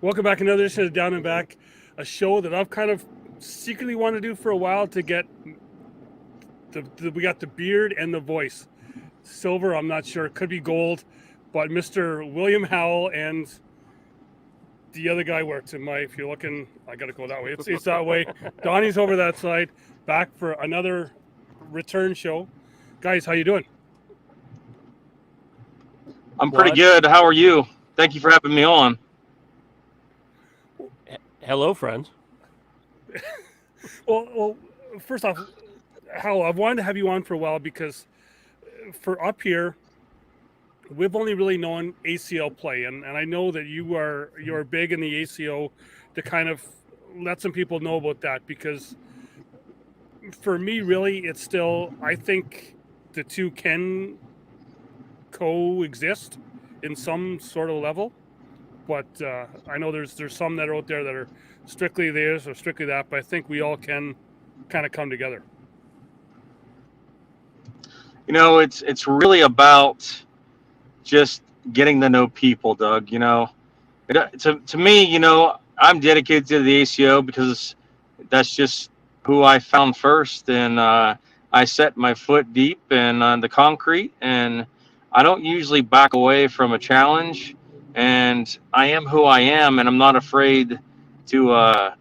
Welcome back. Another edition of Down and Back, a show that I've kind of secretly wanted to do for a while to get we got the beard and the voice. Silver, I'm not sure. It could be gold, but Mr. William Howell and the other guy where it's in my, if you're looking, I got to go that way. It's that way. Donnie's over that side. Back for another return show. Guys, how you doing? I'm pretty good. How are you? Thank you for having me on. Hello, friends. Well, first off, Howell, I've wanted to have you on for a while because for up here, we've only really known ACL play, and I know that you're big in the ACO to kind of let some people know about that, because for me, really, it's still, I think the two can coexist in some sort of level. But I know there's some that are out there that are strictly this or strictly that, but I think we all can kind of come together. You know, it's really about just getting to know people, Doug. You know, to me, you know, I'm dedicated to the ACO because that's just who I found first, and I set my foot deep in the concrete, and I don't usually back away from a challenge. And I am who I am, and I'm not afraid to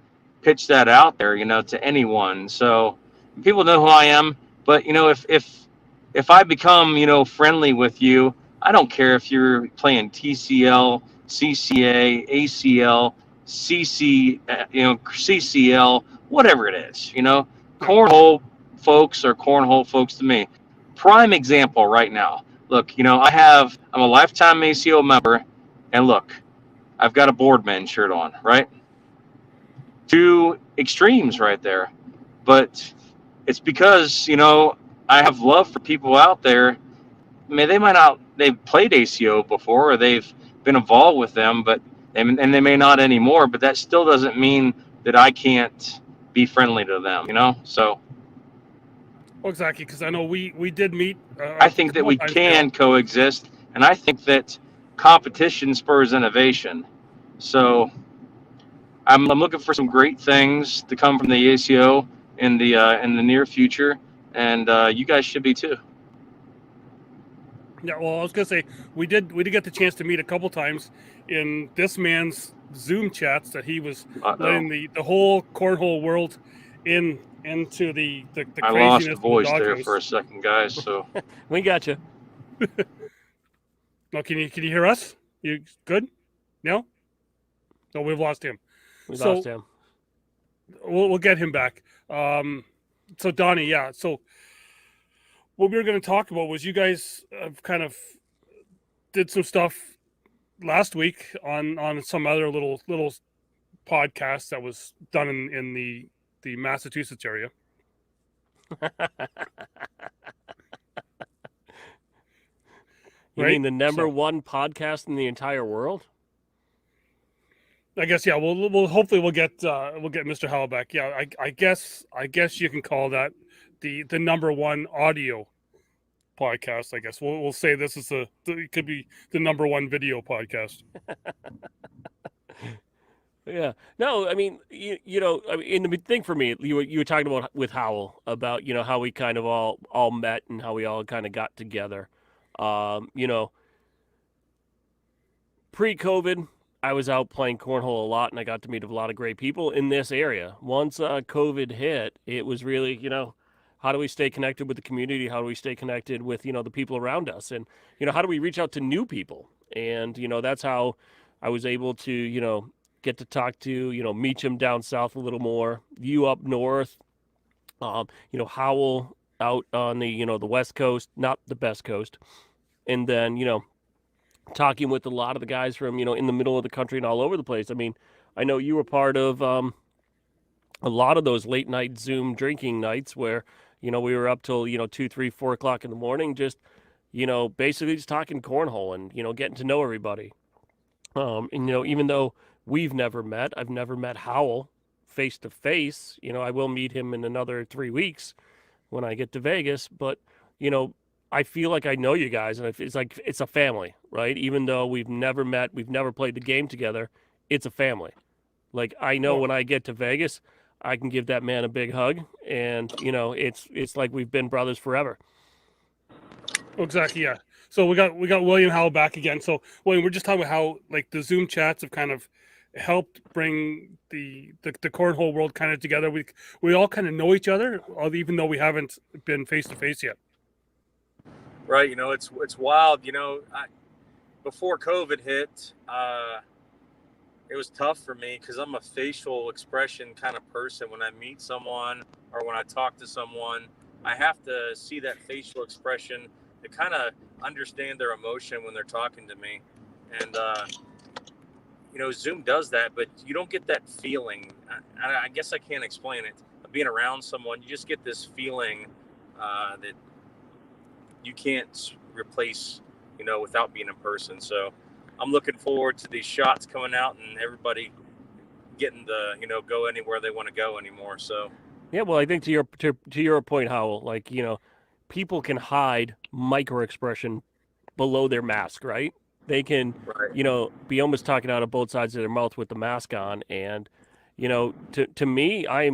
pitch that out there, you know, to anyone. So people know who I am. But you know, if I become, you know, friendly with you, I don't care if you're playing TCL, CCA, ACL, CC, you know, CCL, whatever it is. You know, cornhole folks are cornhole folks to me. Prime example right now. Look, you know, I'm a lifetime ACO member. And look, I've got a boardman shirt on, right? Two extremes right there. But it's because, you know, I have love for people out there. I mean, they've played ACO before, or they've been involved with them, and they may not anymore, but that still doesn't mean that I can't be friendly to them, you know? So. Well, exactly, because I know we did meet. I think that we can coexist, and I think that competition spurs innovation. So I'm looking for some great things to come from the ACO in the near future, and you guys should be too. Yeah, well, I was gonna say we did get the chance to meet a couple times in this man's Zoom chats that he was letting the whole cornhole world into the craziness. I lost the voice there for a second, guys. So we got you. No, can you hear us? You good? No, we've lost him. We lost him. We'll get him back. So Donnie, yeah. So what we were going to talk about was you guys kind of did some stuff last week on some other little podcast that was done in the Massachusetts area. You mean the number one podcast in the entire world? I guess, yeah. We'll hopefully we'll get Mr. Howell back. Yeah, I guess you can call that the number one audio podcast. I guess we'll say this is it could be the number one video podcast. Yeah. No, I mean, you know, I mean, the thing for me, you were talking about with Howell about, you know, how we kind of all met and how we all kind of got together. You know, pre-COVID, I was out playing cornhole a lot, and I got to meet a lot of great people in this area. Once COVID hit, it was really, you know, how do we stay connected with the community? How do we stay connected with, you know, the people around us? And, you know, how do we reach out to new people? And, you know, that's how I was able to, you know, get to talk to, you know, Meacham down south a little more, you up north, you know, Howell out on the, you know, the West Coast, not the best coast. And then, you know, talking with a lot of the guys from, you know, in the middle of the country and all over the place. I mean, I know you were part of a lot of those late night Zoom drinking nights where, you know, we were up till, you know, 2, 3, 4 o'clock in the morning, just, you know, basically just talking cornhole and, you know, getting to know everybody. And, you know, even though I've never met Howell face to face. You know, I will meet him in another 3 weeks when I get to Vegas, but, you know, I feel like I know you guys, and it's like it's a family, right? Even though we've never met, we've never played the game together, it's a family. Like I know when I get to Vegas, I can give that man a big hug, and it's like we've been brothers forever. Exactly, yeah. So we got William Howell back again. So William, we're just talking about how like the Zoom chats have kind of helped bring the cornhole world kind of together. We all kind of know each other, even though we haven't been face to face yet. Right. It's wild. Before COVID hit, it was tough for me because I'm a facial expression kind of person. When I meet someone or when I talk to someone, I have to see that facial expression to kind of understand their emotion when they're talking to me. And, Zoom does that, but you don't get that feeling. I guess I can't explain it. Being around someone, you just get this feeling that you can't replace, without being in person. So I'm looking forward to these shots coming out and everybody getting to, go anywhere they want to go anymore. So Yeah, well, I think to your point, Howell, like people can hide micro expression below their mask, right? They can, right. be almost talking out of both sides of their mouth with the mask on. And, to me, I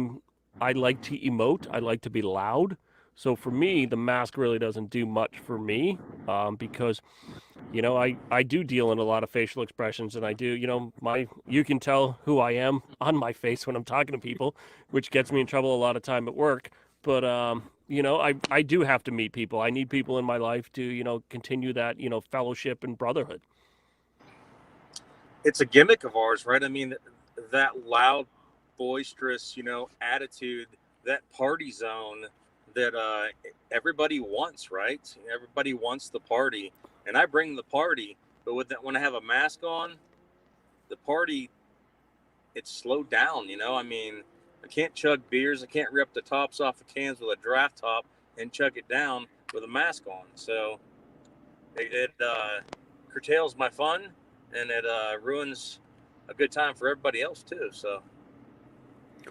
like to emote. I like to be loud. So for me, the mask really doesn't do much for me, because, I do deal in a lot of facial expressions, and I do, you can tell who I am on my face when I'm talking to people, which gets me in trouble a lot of time at work. But I do have to meet people. I need people in my life to, continue that, fellowship and brotherhood. It's a gimmick of ours, right? I mean, that loud, boisterous, attitude, that party zone that everybody wants, right? Everybody wants the party, and I bring the party. But when I have a mask on, the party, it's slowed down. I mean, I can't chug beers. I can't rip the tops off of cans with a draft top and chug it down with a mask on. So it curtails my fun, and it ruins a good time for everybody else too. So,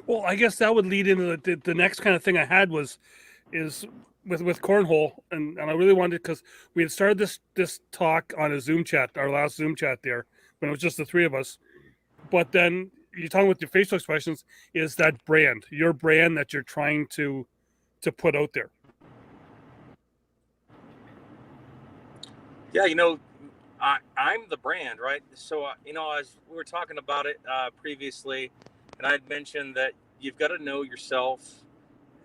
Well, I guess that would lead into the next kind of thing I had is with cornhole, and I really wanted, because we had started this talk on a Zoom chat, our last Zoom chat there, when it was just the three of us. But then you're talking with your facial expressions, is that your brand that you're trying to put out there. yeah, I'm the brand, right? So, as we were talking about it previously, and I had mentioned that you've got to know yourself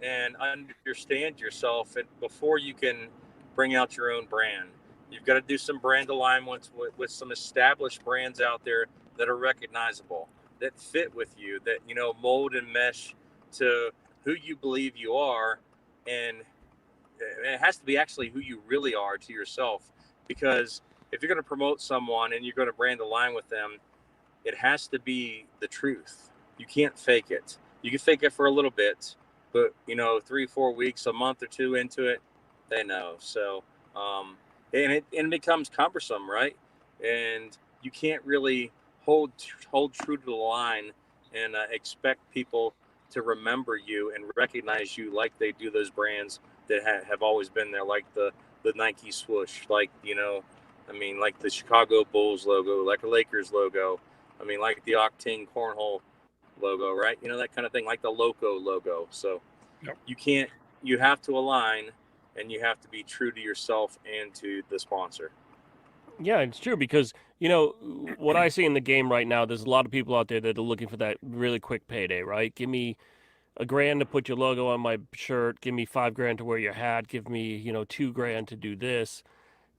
and understand yourself before you can bring out your own brand. You've got to do some brand alignments with some established brands out there that are recognizable, that fit with you, that, mold and mesh to who you believe you are. And it has to be actually who you really are to yourself. Because if you're going to promote someone and you're going to brand align with them, it has to be the truth. You can't fake it. You can fake it for a little bit, but 3-4 weeks, a month or two into it, they know. So and it becomes cumbersome, right? And you can't really hold true to the line and expect people to remember you and recognize you like they do those brands that have always been there, like the Nike swoosh, like like the Chicago Bulls logo, like a Lakers logo. I mean, like the Octane Cornhole logo, right? That kind of thing, like the Loco logo. So Yep. you have to align, and you have to be true to yourself and to the sponsor. Yeah, it's true, because, what I see in the game right now, there's a lot of people out there that are looking for that really quick payday, right? Give me $1,000 to put your logo on my shirt. Give me $5,000 to wear your hat. Give me, $2,000 to do this.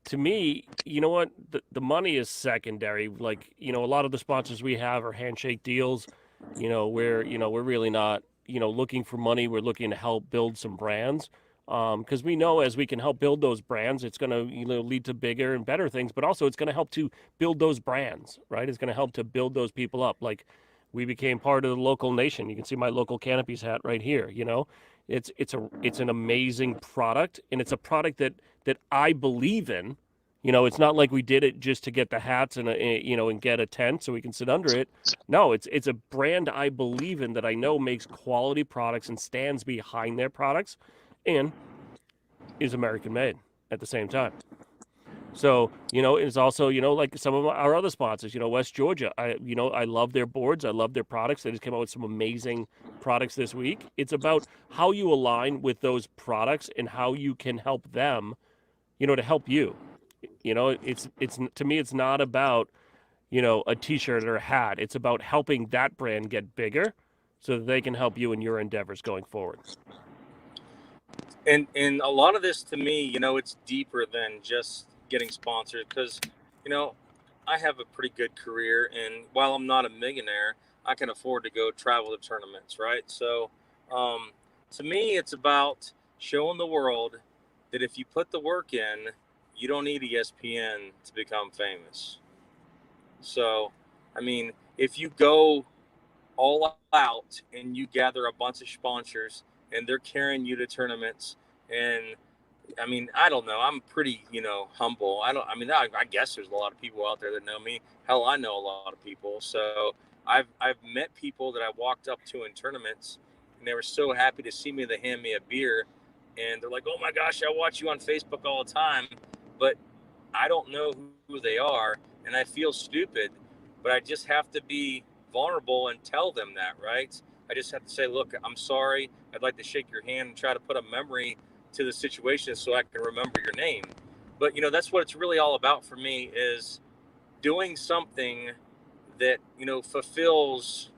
To me, you know what? The money is secondary. Like, a lot of the sponsors we have are handshake deals. We're really not, looking for money. We're looking to help build some brands. Because we know as we can help build those brands, it's going to, lead to bigger and better things, but also it's going to help to build those brands, right? It's going to help to build those people up. Like, we became part of the local nation. You can see my local Canopies hat right here. It's an amazing product, and it's a product that I believe in. It's not like we did it just to get the hats and get a tent so we can sit under it. No, it's a brand I believe in, that I know makes quality products and stands behind their products, and is American made at the same time. So, it's also, like some of our other sponsors, West Georgia. I love their boards. I love their products. They just came out with some amazing products this week. It's about how you align with those products and how you can help them, to help you. It's to me, it's not about, a t-shirt or a hat. It's about helping that brand get bigger so that they can help you in your endeavors going forward. And a lot of this to me, it's deeper than just getting sponsored because, I have a pretty good career, and while I'm not a millionaire, I can afford to go travel to tournaments, right? So, to me, it's about showing the world that if you put the work in, you don't need ESPN to become famous. So, I mean, if you go all out and you gather a bunch of sponsors and they're carrying you to tournaments, and I mean, I don't know, I'm pretty, humble. I guess there's a lot of people out there that know me. Hell, I know a lot of people. So I've met people that I walked up to in tournaments, and they were so happy to see me. They hand me a beer, and they're like, "Oh my gosh, I watch you on Facebook all the time," but I don't know who they are, and I feel stupid, but I just have to be vulnerable and tell them that, right? I just have to say, look, I'm sorry. I'd like to shake your hand and try to put a memory to the situation so I can remember your name. But, that's what it's really all about for me, is doing something that, fulfills,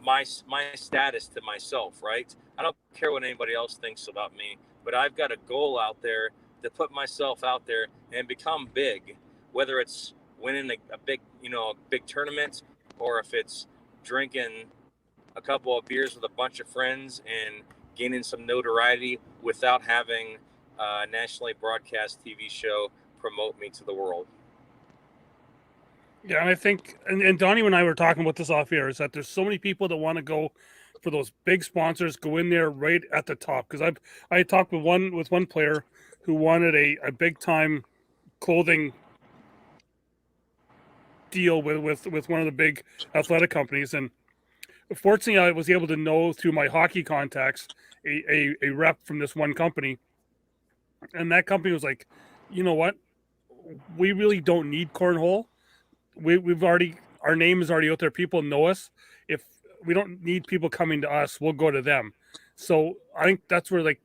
my status to myself, right? I don't care what anybody else thinks about me, but I've got a goal out there to put myself out there and become big, whether it's winning a big, a big tournament, or if it's drinking a couple of beers with a bunch of friends and gaining some notoriety without having a nationally broadcast TV show promote me to the world. Yeah, and I think, and Donnie and I were talking about this off air, is that there's so many people that want to go for those big sponsors, go in there right at the top. Because I talked with one player who wanted a big time clothing deal with one of the big athletic companies, and fortunately I was able to know through my hockey contacts a rep from this one company, and that company was like, you know what, we really don't need Cornhole. We've already, our name is already out there. People know us. If we don't need people coming to us, we'll go to them. So I think that's where, like,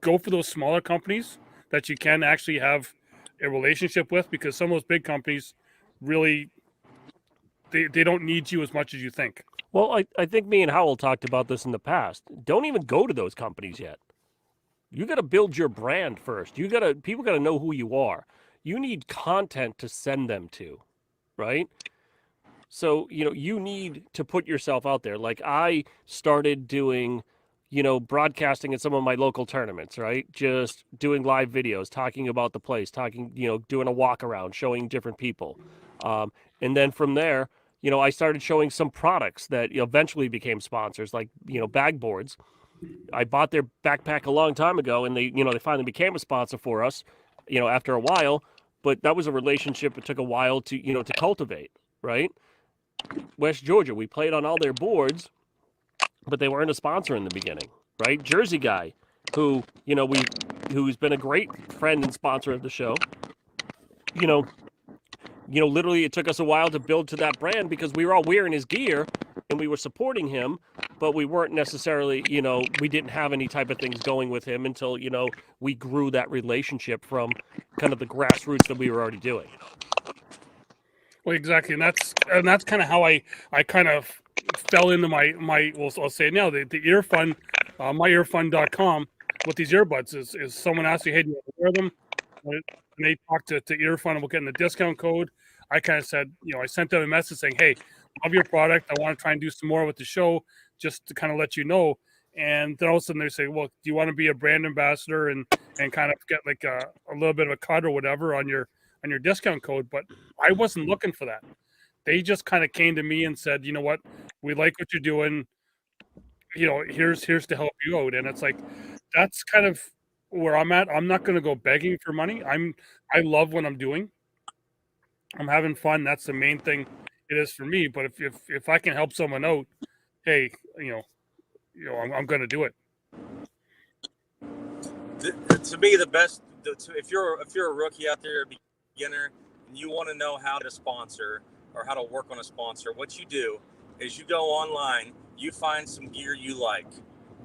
go for those smaller companies that you can actually have a relationship with, because some of those big companies really, they don't need you as much as you think. Well, I think me and Howell talked about this in the past. Don't even go to those companies yet. You got to build your brand first. People got to know who you are. You need content to send them to, right? So, you need to put yourself out there. Like I started doing, broadcasting at some of my local tournaments, right? Just doing live videos, talking about the place, doing a walk around, showing different people. And then from there, I started showing some products that eventually became sponsors, like, bag boards. I bought their backpack a long time ago, and they finally became a sponsor for us, after a while. But that was a relationship. It took a while to to cultivate, right? West Georgia, we played on all their boards, but they weren't a sponsor in the beginning, right? Jersey Guy, who's been a great friend and sponsor of the show. Literally it took us a while to build to that brand because we were all wearing his gear and we were supporting him, but we weren't necessarily, we didn't have any type of things going with him until, we grew that relationship from kind of the grassroots that we were already doing. Well, exactly, and that's kind of how I kind of fell into my well, I'll say it now, the ear fund, myearfund.com, with these earbuds is someone asked me, hey, do you want to wear them? And they talked to Earfund about getting the discount code. I kind of said, I sent them a message saying, hey, love your product. I want to try and do some more with the show, just to kind of let you know. And then all of a sudden they say, well, do you want to be a brand ambassador and kind of get like a little bit of a cut or whatever on your discount code? But I wasn't looking for that. They just kind of came to me and said, you know what, we like what you're doing. Here's to help you out. And it's like, that's kind of where I'm at. I'm not going to go begging for money. I love what I'm doing. I'm having fun. That's the main thing it is for me. But if I can help someone out, hey, I'm going to do it. To me, the best. If you're a rookie out there, a beginner, and you want to know how to sponsor or how to work on a sponsor, what you do is you go online, you find some gear you like,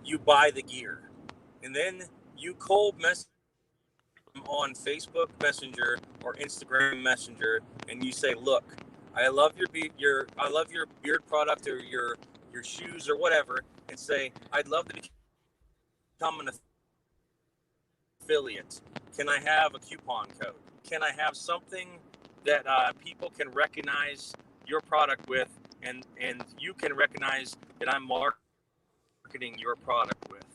you buy the gear, and then you cold message on Facebook Messenger or Instagram Messenger, and you say, "Look, I love I love your beard product or your shoes or whatever," and say, "I'd love to become an affiliate. Can I have a coupon code? Can I have something that people can recognize your product with, and you can recognize that I'm marketing your product with?"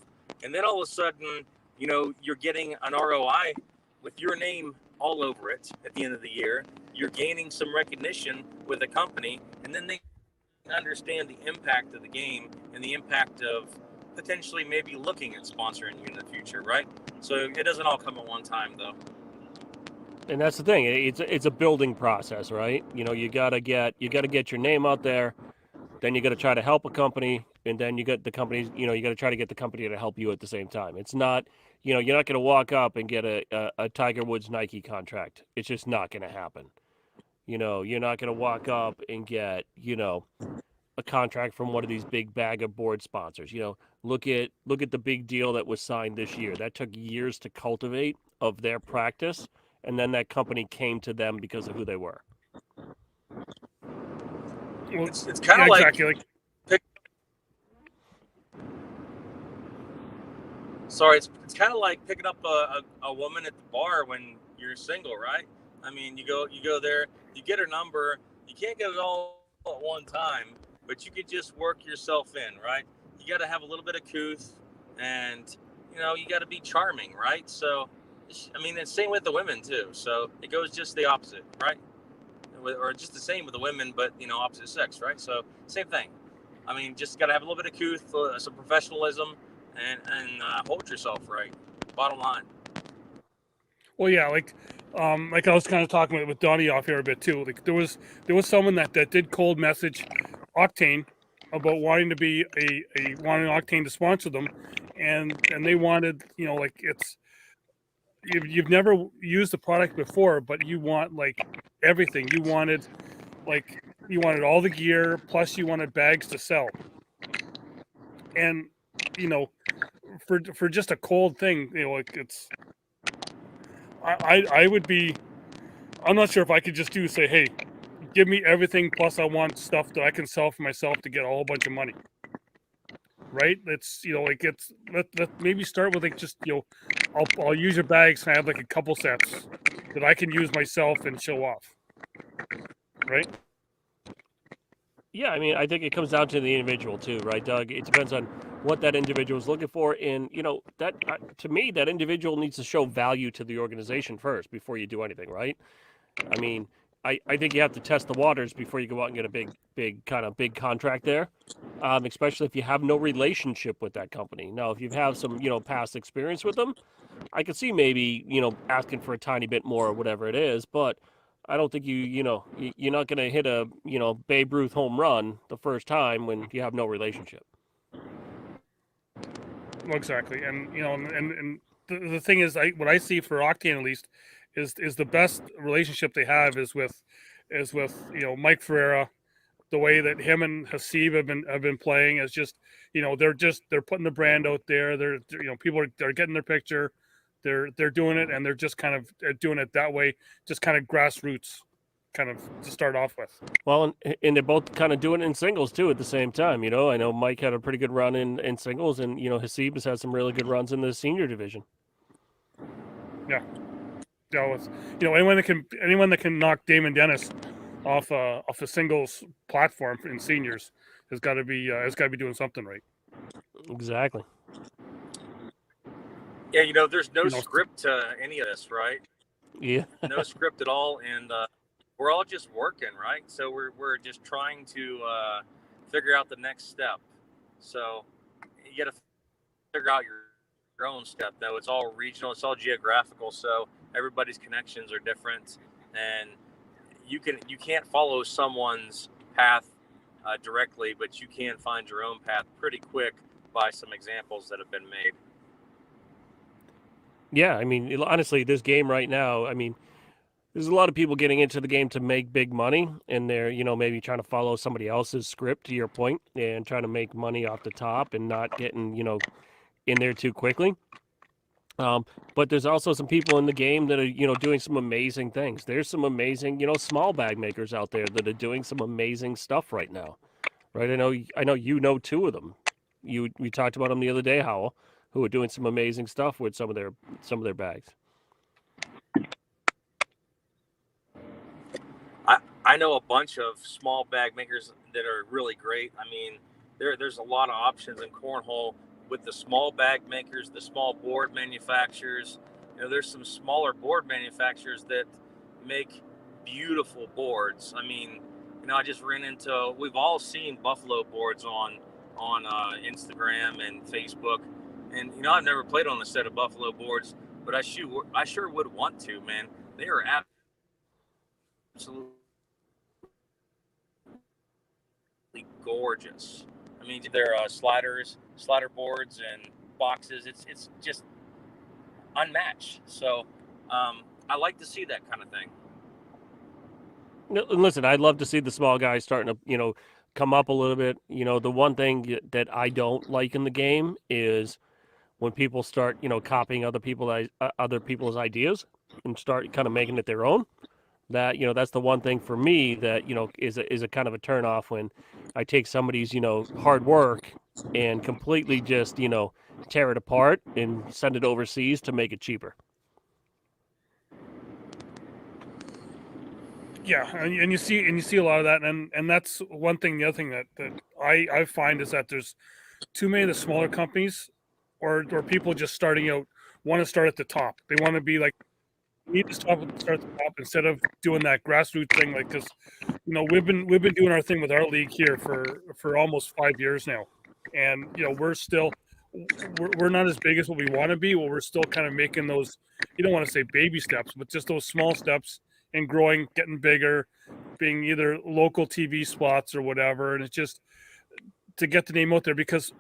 And then all of a sudden, you're getting an ROI with your name all over it at the end of the year. You're gaining some recognition with a company, and then they understand the impact of the game and the impact of potentially maybe looking at sponsoring you in the future, right? So it doesn't all come at one time, though. And that's the thing. It's a building process, right? You gotta get your name out there. Then you got to try to help a company, and then you get the companies. You got to try to get the company to help you at the same time. It's not, you're not going to walk up and get a Tiger Woods Nike contract. It's just not going to happen. You're not going to walk up and get, a contract from one of these big bag of board sponsors. Look at the big deal that was signed this year. That took years to cultivate of their practice, and then that company came to them because of who they were. Well, it's kind of like, exactly. it's kind of like picking up a woman at the bar when you're single, right? I mean, you go there, you get her number. You can't get it all at one time, but you could just work yourself in, right? You got to have a little bit of couth, and you got to be charming, right? So, I mean, it's same with the women too. So it goes just the opposite, right? Or just the same with the women, but opposite sex, right? So same thing. I mean, just got to have a little bit of couth, some professionalism, and hold yourself right. Bottom line. Well, yeah, like I was kind of talking with Donnie off here a bit too. Like there was someone that did cold message Octane about wanting to be wanting Octane to sponsor them, and they wanted, like, it's, you've never used the product before, but you want like everything. You wanted all the gear, plus you wanted bags to sell, and for just a cold thing, like, it's, I would be, I'm not sure if I could just say, hey, give me everything, plus I want stuff that I can sell for myself to get a whole bunch of money. Right? It's, like, it's, let maybe start with, like, just, I'll use your bags and I have like a couple sets that I can use myself and show off. Right? Yeah, I mean, I think it comes down to the individual too, right, Doug? It depends on what that individual is looking for, and that to me, that individual needs to show value to the organization first before you do anything, right? I mean, I think you have to test the waters before you go out and get a big contract there, especially if you have no relationship with that company. Now, if you have some past experience with them, I could see maybe asking for a tiny bit more or whatever it is, but I don't think you're not going to hit a Babe Ruth home run the first time when you have no relationship. Well, exactly. And and the thing is, what I see for Octane at least is the best relationship they have is with Mike Ferreira. The way that him and Hasib have been playing is just, they're putting the brand out there. They're people are getting their picture. They're doing it, and they're just kind of doing it that way, just kind of grassroots, kind of to start off with. Well, and they're both kind of doing it in singles too at the same time. I know Mike had a pretty good run in singles, and Hasib has had some really good runs in the senior division. Yeah, with anyone that can knock Damon Dennis off a singles platform in seniors has got to be doing something right. Exactly. Yeah, there's no script to any of this, right? Yeah. No script at all, and we're all just working, right? So we're just trying to figure out the next step. So you got to figure out your own step, though. It's all regional, it's all geographical, so everybody's connections are different, and you can't follow someone's path directly, but you can find your own path pretty quick by some examples that have been made. Yeah, I mean, honestly, this game right now, I mean, there's a lot of people getting into the game to make big money, and they're, maybe trying to follow somebody else's script, to your point, and trying to make money off the top and not getting, in there too quickly. But there's also some people in the game that are, doing some amazing things. There's some amazing, small bag makers out there that are doing some amazing stuff right now, right? I know two of them. We talked about them the other day, Howell, who are doing some amazing stuff with some of their bags. I know a bunch of small bag makers that are really great. I mean, there's a lot of options in cornhole with the small bag makers, the small board manufacturers. There's some smaller board manufacturers that make beautiful boards. I mean, I just ran into. We've all seen buffalo boards on Instagram and Facebook, and I've never played on a set of buffalo boards, but I sure would want to. Man, they are absolutely gorgeous. I mean, they're slider boards, and boxes. It's just unmatched. So I like to see that kind of thing. No, listen, I'd love to see the small guys starting to, come up a little bit. The one thing that I don't like in the game is when people start, copying other people's ideas and start kind of making it their own. That, that's the one thing for me that, is a kind of a turnoff when I take somebody's, hard work and completely just, tear it apart and send it overseas to make it cheaper. Yeah, and you see a lot of that, and that's one thing. The other thing that I find is that there's too many of the smaller companies or people just starting out want to start at the top. They want to be like, we need to start at the top instead of doing that grassroots thing. Like, because we've been doing our thing with our league here for almost 5 years now, and we're not as big as what we want to be. Well, we're still kind of making those, you don't want to say baby steps, but just those small steps and growing, getting bigger, being either local TV spots or whatever. And it's just to get the name out there, because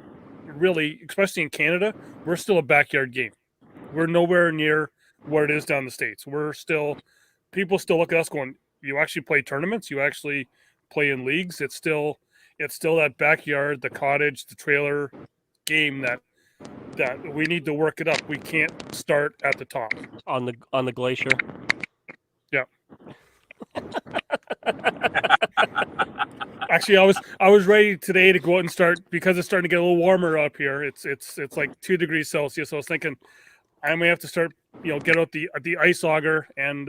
really, especially in Canada, we're still a backyard game. We're nowhere near what it is down the States. People still look at us going, you actually play tournaments? You actually play in leagues? It's still that backyard, the cottage, the trailer game that we need to work it up. We can't start at the top. On the glacier. Yeah. Actually, I was ready today to go out and start, because it's starting to get a little warmer up here. It's like 2 degrees Celsius. So I was thinking I may have to start, get out the ice auger and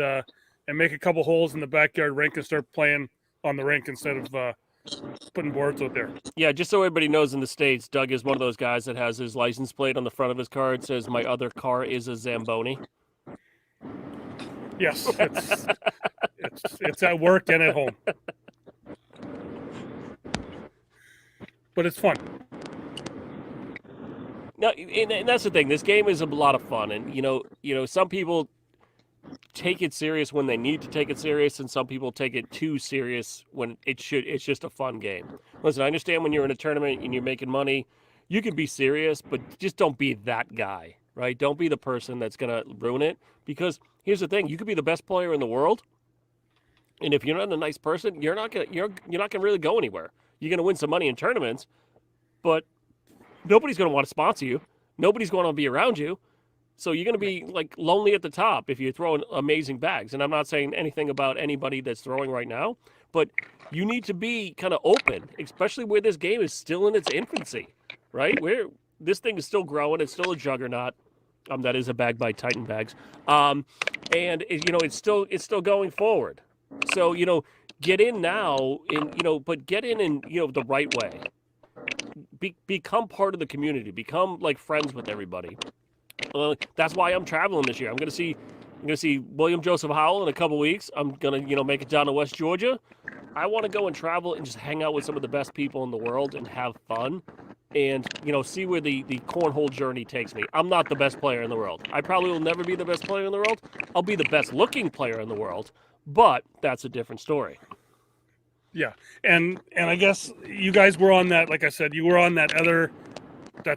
make a couple holes in the backyard rink and start playing on the rink instead of putting boards out there. Yeah, just so everybody knows, in the States, Doug is one of those guys that has his license plate on the front of his car. It says, "My other car is a Zamboni." Yes, it's at work and at home, but it's fun. No, and that's the thing. This game is a lot of fun, and some people take it serious when they need to take it serious, and some people take it too serious when it's just a fun game. Listen, I understand when you're in a tournament and you're making money, you can be serious, but just don't be that guy, right? Don't be the person that's gonna ruin it. Because here's the thing: you could be the best player in the world, and if you're not a nice person, you're not gonna really go anywhere. You're gonna win some money in tournaments, but nobody's gonna want to sponsor you. Nobody's going to be around you. So you're going to be like lonely at the top if you're throwing amazing bags. And I'm not saying anything about anybody that's throwing right now, but you need to be kind of open, especially where this game is still in its infancy, right? Where this thing is still growing. It's still a juggernaut. That is a bag by Titan Bags. And it's still going forward. So, get in now but get in the right way. Become part of the community. Become like friends with everybody. That's why I'm traveling this year. I'm gonna see William Joseph Howell in a couple weeks. I'm gonna make it down to West Georgia. I want to go and travel and just hang out with some of the best people in the world and have fun, and see where the cornhole journey takes me. I'm not the best player in the world. I probably will never be the best player in the world. I'll be the best looking player in the world, but that's a different story. Yeah, and I guess you guys were on that. Like I said, you were on that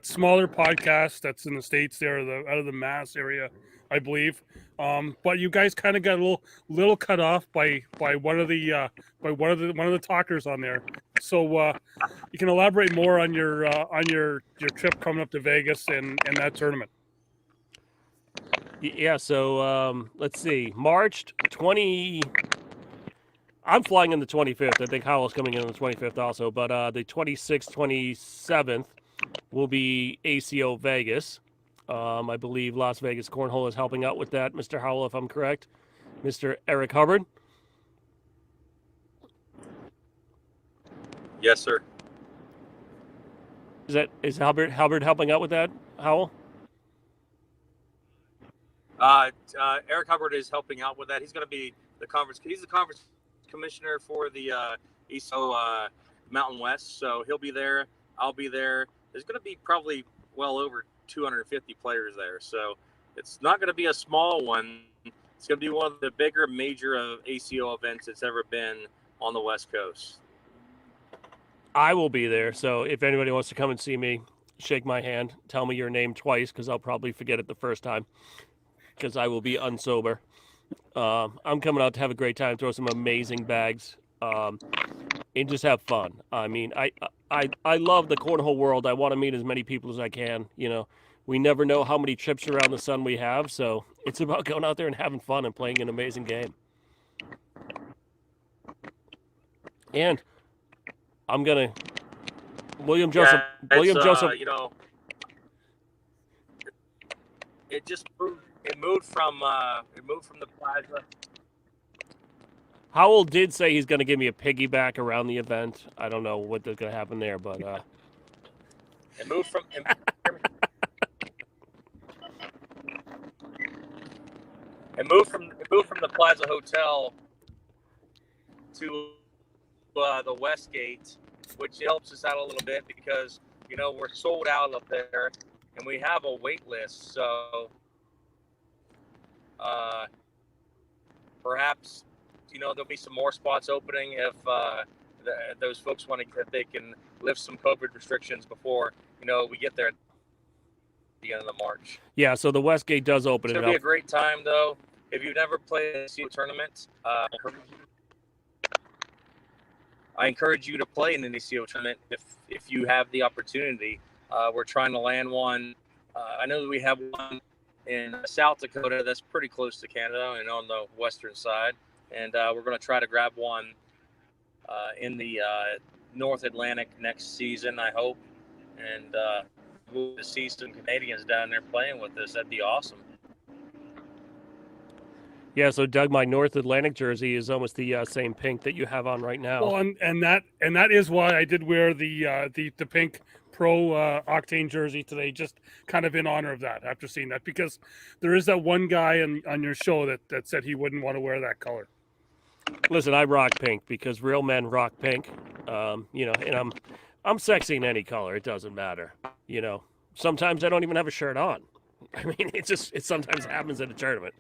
smaller podcast that's in the States there, out of the Mass area. I believe. But you guys kind of got a little cut off by one of the talkers on there. So you can elaborate more on your trip coming up to Vegas and that tournament. Yeah, so let's see. March 20. I'm flying in the 25th. I think Howell's coming in on the 25th also. But the 26th, 27th will be ACO Vegas. I believe Las Vegas Cornhole is helping out with that, Mr. Howell, if I'm correct. Mr. Eric Hubbard. Yes, sir. Is Hubbard helping out with that, Howell? Eric Hubbard is helping out with that. He's going to be he's the conference commissioner for the ESO Mountain West, so he'll be there. I'll be there. There's going to be probably well over 250 players there, so it's not going to be a small one. It's going to be one of the bigger major ACO events that's ever been on the West Coast. I will be there, so if anybody wants to come and see me, shake my hand, tell me your name twice, because I'll probably forget it the first time, because I will be unsober. I'm coming out to have a great time, throw some amazing bags, and just have fun. I mean, I love the cornhole world. I want to meet as many people as I can. You know, we never know how many trips around the sun we have, so it's about going out there and having fun and playing an amazing game. And I'm gonna William Joseph. You know, it just moved. It moved from the plaza. Howell did say he's going to give me a piggyback around the event. I don't know what's going to happen there, but it moved from the Plaza Hotel to the Westgate, which helps us out a little bit because you know we're sold out up there and we have a wait list. So perhaps you know there'll be some more spots opening if those folks want to, if they can lift some COVID restrictions before you know we get there at the end of the March. Yeah, so the Westgate does open. It's gonna be a great time though. If you've never played a ACO tournament, I encourage you to play in an ACO tournament if you have the opportunity. We're trying to land one. I know that we have one in South Dakota that's pretty close to Canada and on the western side. And we're going to try to grab one in the North Atlantic next season, I hope. And we'll see some Canadians down there playing with us. That'd be awesome. Yeah, so Doug, my North Atlantic jersey is almost the same pink that you have on right now. Well, and that is why I did wear the pink Pro Octane jersey today, just kind of in honor of that. After seeing that, because there is that one guy on your show that said he wouldn't want to wear that color. Listen, I rock pink because real men rock pink. You know, and I'm sexy in any color. It doesn't matter. You know, sometimes I don't even have a shirt on. I mean, it sometimes happens at a tournament.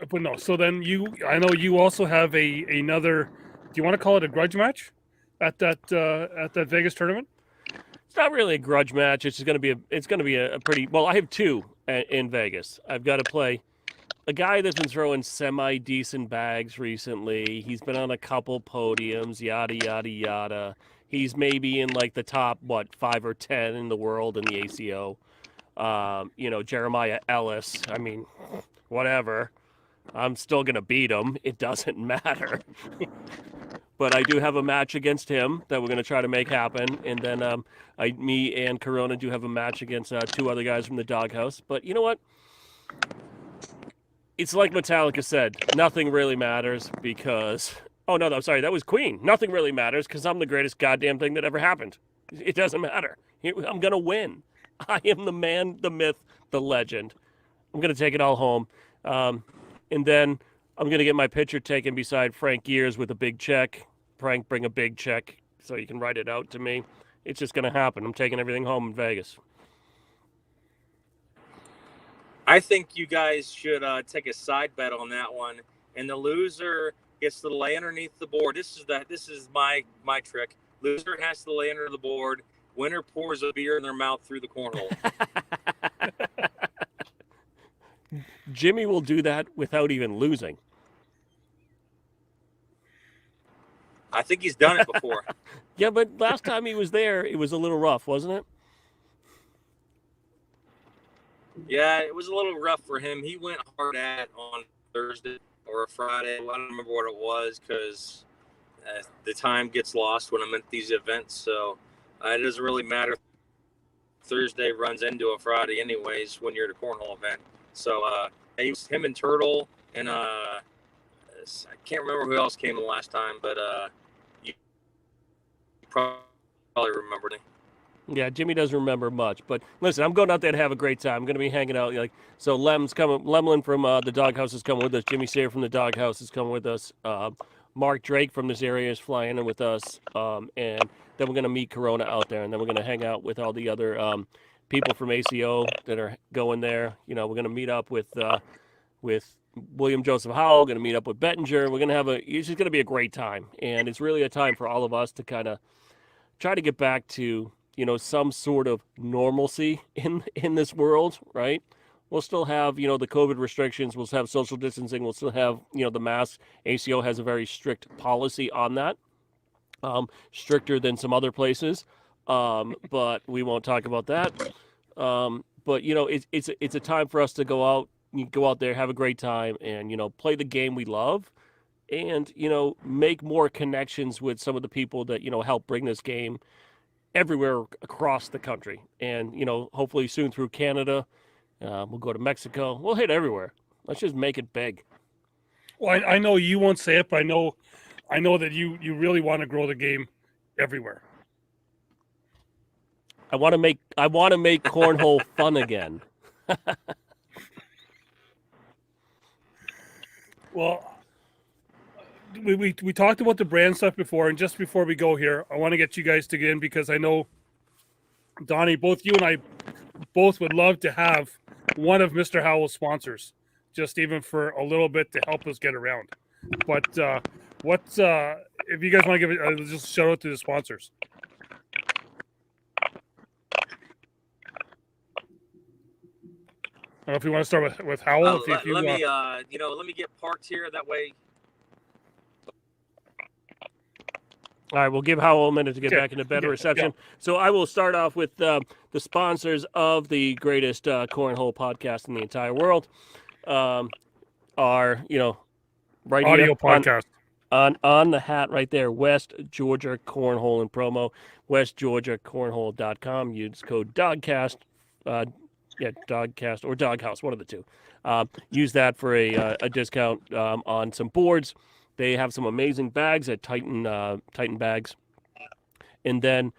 But no, so then I know you also have another. Do you want to call it a grudge match at that Vegas tournament? It's not really a grudge match. It's going to be a pretty. Well, I have two in Vegas. I've got to play a guy that's been throwing semi-decent bags recently. He's been on a couple podiums, yada, yada, yada. He's maybe in like the top, 5 or 10 in the world in the ACO. You know, Jeremiah Ellis. I mean, whatever. I'm still going to beat him. It doesn't matter. But I do have a match against him that we're going to try to make happen. And then me and Corona do have a match against two other guys from the Doghouse. But you know what? It's like Metallica said, nothing really matters because... Oh, no, I'm sorry, that was Queen. Nothing really matters because I'm the greatest goddamn thing that ever happened. It doesn't matter. I'm going to win. I am the man, the myth, the legend. I'm going to take it all home. And then I'm going to get my picture taken beside Frank Gears with a big check. Frank, bring a big check so you can write it out to me. It's just going to happen. I'm taking everything home in Vegas. I think you guys should take a side bet on that one, and the loser gets to lay underneath the board. This is my trick. Loser has to lay under the board, winner pours a beer in their mouth through the cornhole. Jimmy will do that without even losing. I think he's done it before. Yeah, but last time he was there, it was a little rough, wasn't it? Yeah, it was a little rough for him. He went hard at on Thursday or a Friday. I don't remember what it was because the time gets lost when I'm at these events. So it doesn't really matter. Thursday runs into a Friday anyways when you're at a cornhole event. So it was him and Turtle, and I can't remember who else came the last time, but you probably remembered it. Yeah, Jimmy doesn't remember much, but listen, I'm going out there to have a great time. I'm going to be hanging out. So Lemlin from the Doghouse is coming with us. Jimmy Sayre from the Doghouse is coming with us. Mark Drake from this area is flying in with us, and then we're going to meet Corona out there, and then we're going to hang out with all the other people from ACO that are going there. We're going to meet up with William Joseph Howell. We're going to meet up with Bettinger. We're going to it's just going to be a great time, and it's really a time for all of us to kind of try to get back to some sort of normalcy in this world, right? We'll still have, the COVID restrictions. We'll have social distancing. We'll still have, the masks. ACO has a very strict policy on that, stricter than some other places. But we won't talk about that. But it's a time for us to go out there, have a great time, and play the game we love, and make more connections with some of the people that help bring this game everywhere across the country. And hopefully soon through Canada. We'll go to Mexico. We'll hit everywhere. Let's just make it big. Well, I know you won't say it, but I know that you really want to grow the game everywhere. I want to make cornhole fun again. Well, we talked about the brand stuff before, and just before we go here, I want to get you guys to get in because I know, Donnie, both you and I both would love to have one of Mr. Howell's sponsors, just even for a little bit to help us get around. But if you guys want to give it, just shout out to the sponsors. I don't know if you want to start with Howell. Let me get parked here. That way. All right, we'll give Howell a minute to get back into better reception. Yeah. So I will start off with the sponsors of the greatest cornhole podcast in the entire world. Are right audio here podcast on the hat right there. West Georgia Cornhole and promo. WestGeorgiaCornhole.com. Use code DOGCAST. Dogcast or Doghouse, one of the two. Use that for a discount on some boards. They have some amazing bags at Titan Bags. And then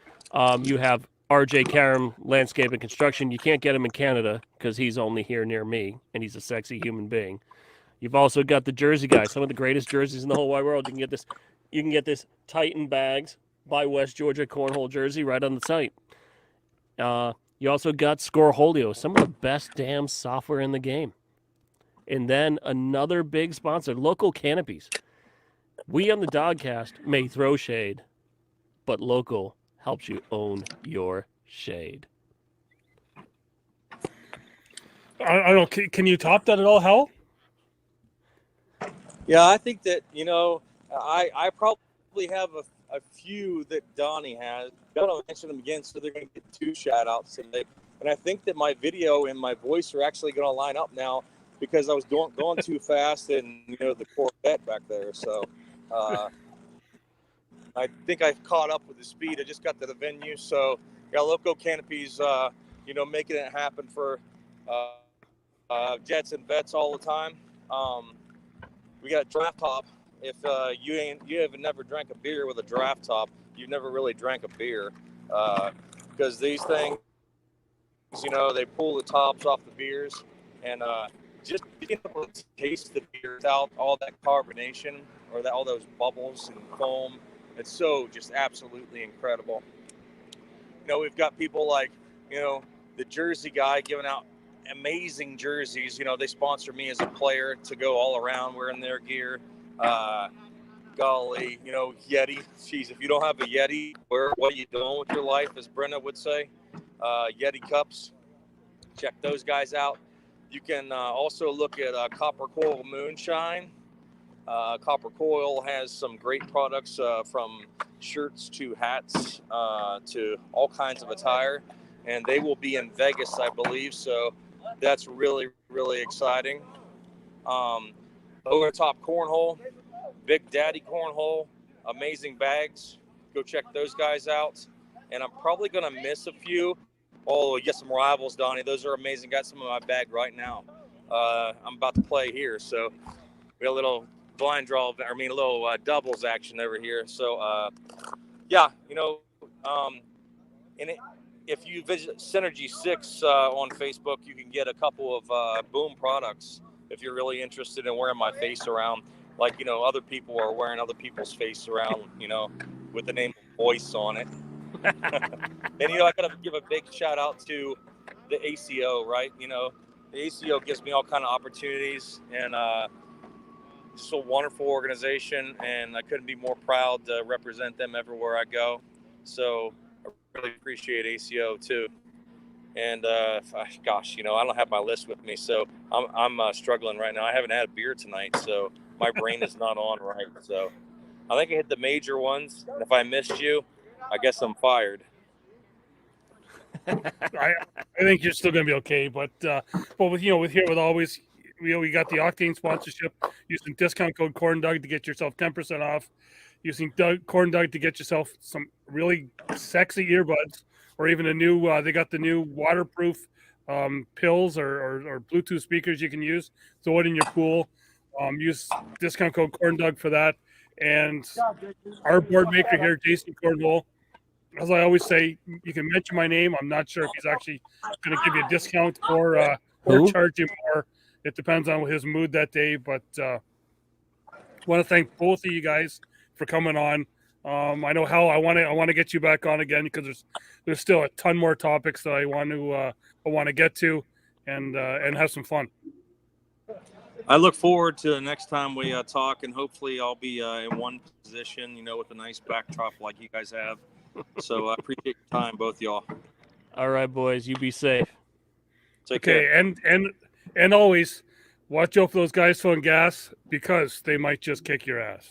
you have RJ Karam Landscape and Construction. You can't get him in Canada because he's only here near me, and he's a sexy human being. You've also got the jersey guy, some of the greatest jerseys in the whole wide world. You can get this Titan Bags by West Georgia Cornhole jersey right on the site. You also got Scoreholio, some of the best damn software in the game. And then another big sponsor, Local Canopies. We on the Dogcast may throw shade, but Local helps you own your shade. I don't know. Can you top that at all, Hal? Yeah, I think that, I probably have a few that Donnie has. I don't mention them again, so they're going to get 2 shout-outs today. And I think that my video and my voice are actually going to line up now because I was going too fast and, the Corvette back there. So I think I've caught up with the speed. I just got to the venue. So, Local Canopies, making it happen for jets and vets all the time. We got draft top. If you have never drank a beer with a draft top, you've never really drank a beer, because these things, they pull the tops off the beers, and just being able to taste the beer without all that carbonation or all those bubbles and foam, it's so just absolutely incredible. We've got people like, the jersey guy giving out amazing jerseys. They sponsor me as a player to go all around wearing their gear. golly, Yeti. Jeez, if you don't have a Yeti, what are you doing with your life, as Brenda would say? Yeti cups. Check those guys out. You can also look at Copper Coil Moonshine. Copper Coil has some great products from shirts to hats to all kinds of attire. And they will be in Vegas, I believe. So that's really, really exciting. Over Top Cornhole, Big Daddy Cornhole, amazing bags. Go check those guys out. And I'm probably going to miss a few. Oh, yes, some Rivals, Donnie. Those are amazing. Got some in my bag right now. I'm about to play here. So we got a little blind draw, a little doubles action over here. So, yeah, if you visit Synergy 6 on Facebook, you can get a couple of Boom products if you're really interested in wearing my face around. Like, other people are wearing other people's face around, with the name Voice on it. And, I got to give a big shout out to the ACO, right? The ACO gives me all kind of opportunities, and just a wonderful organization, and I couldn't be more proud to represent them everywhere I go. So I really appreciate ACO too. And gosh, I don't have my list with me, so I'm struggling right now. I haven't had a beer tonight, so my brain is not on right. So I think I hit the major ones. And if I missed you, I guess I'm fired. I think you're still going to be okay, but with always, we got the Octane sponsorship, using discount code CornDoug to get yourself 10% off, using CornDoug to get yourself some really sexy earbuds, or even they got the new waterproof pills or Bluetooth speakers you can use. Throw it in your pool. Use discount code CornDoug for that. And our board maker here, Jason Cornhole, as I always say, you can mention my name. I'm not sure if he's actually going to give you a discount or charge you more. It depends on his mood that day. But I want to thank both of you guys for coming on. I know Howell, I want to get you back on again, because there's still a ton more topics that I want to get to and have some fun. I look forward to the next time we talk, and hopefully I'll be in one position, with a nice backdrop like you guys have. So I appreciate your time, both y'all. All right, boys, you be safe. Take care. And always watch out for those guys throwing gas, because they might just kick your ass.